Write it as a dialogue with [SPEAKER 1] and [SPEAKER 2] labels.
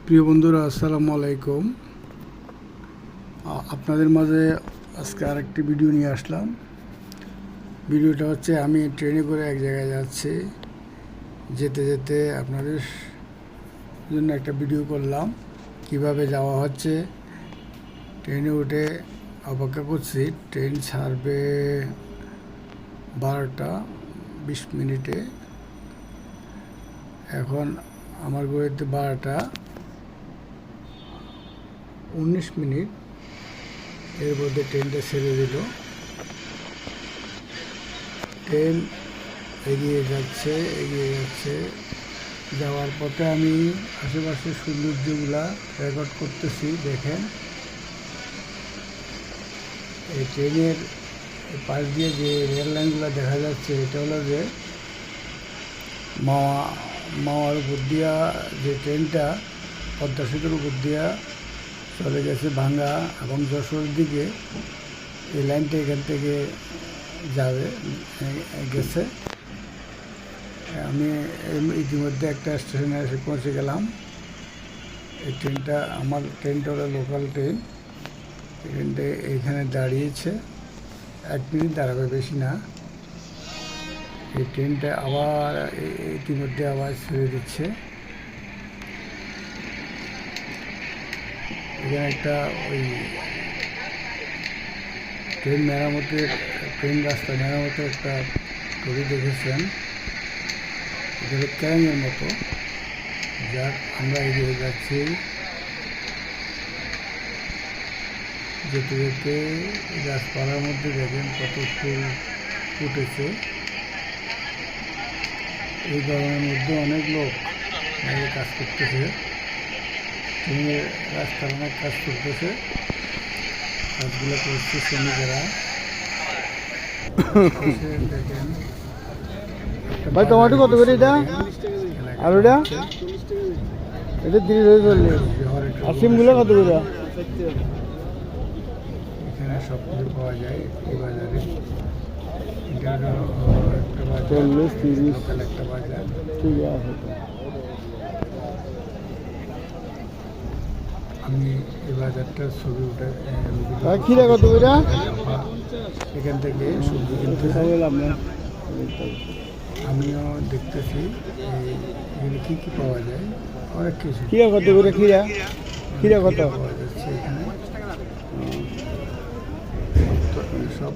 [SPEAKER 1] প্রিয় বন্ধুরা, আসসালামু আলাইকুম। আপনাদের মাঝে আজকে আরেকটি ভিডিও নিয়ে আসলাম। ভিডিওটা হচ্ছে আমি ট্রেনে করে এক জায়গায় যাচ্ছি। যেতে যেতে আপনাদের জন্য একটা ভিডিও করলাম, কিভাবে যাওয়া হচ্ছে। ট্রেনে উঠে অপেক্ষা করছি, ট্রেন ছাড়বে 12টা 20 মিনিটে। এখন আমার ঘড়িতে 12টা 19 মিনিট। এর মধ্যে ট্রেনটা ছেড়ে দিল। ট্রেন এগিয়ে যাচ্ছে। যাওয়ার পথে আমি আশেপাশের সৌন্দর্যগুলা রেকর্ড করতেছি। দেখেন, এই ট্রেনের পাশ দিয়ে যে রেল লাইনগুলো দেখা যাচ্ছে, এটা হলো যে মাওয়ার উপর দিয়া যে ট্রেনটা পদ্মা সেতুর উপর দিয়া চলে গেছে ভাঙ্গা এবং যশোর দিকে। এই লাইনটা এখান থেকে গেছে। আমি ইতিমধ্যে একটা স্টেশনে এসে পৌঁছে গেলাম। এই ট্রেনটা হলো লোকাল ট্রেন। ট্রেনটা এইখানে দাঁড়িয়েছে, 1 মিনিট দাঁড়াবে, বেশি না। এই ট্রেনটা ইতিমধ্যে আবার ছেড়ে দিচ্ছে। এখানে একটা ট্রেন রাস্তা মেরামতের একটা ছবি দেখেছেন। এটা ক্যারাঙের মতো। যাক, আমরা এগিয়ে যাচ্ছি। যেতে যেতে গাছপালার মধ্যে দেখেন কত ফুল ফুটেছে। এই গরমের মধ্যে অনেক লোক বাইরে কাজ করতেছে। ট্রেনের রাস্তার অনেক কাজ করতেছে। কাজগুলো করছে শ্রমিকেরা। দেখেন,
[SPEAKER 2] ভাই টমেটো কত করে এটা? আর ওটা এটা 30 আর সিমগুলো কত করে?
[SPEAKER 1] এখানে সব কিছু পাওয়া যায় এই বাজারে। এটা হলো একটা বাজার,
[SPEAKER 2] 40-30
[SPEAKER 1] লোকাল একটা বাজার।
[SPEAKER 2] ঠিক আছে।
[SPEAKER 1] আমি এই বাজারটার ছবি উঠে
[SPEAKER 2] খিরা কত করে?
[SPEAKER 1] এখান থেকে সবজি কিনতে আমিও দেখতেছি এখানে কী কী পাওয়া যায়। অনেক কিছু।
[SPEAKER 2] খিরা কত করে? খিরা কত
[SPEAKER 1] পাওয়া যাচ্ছে এখানে। সব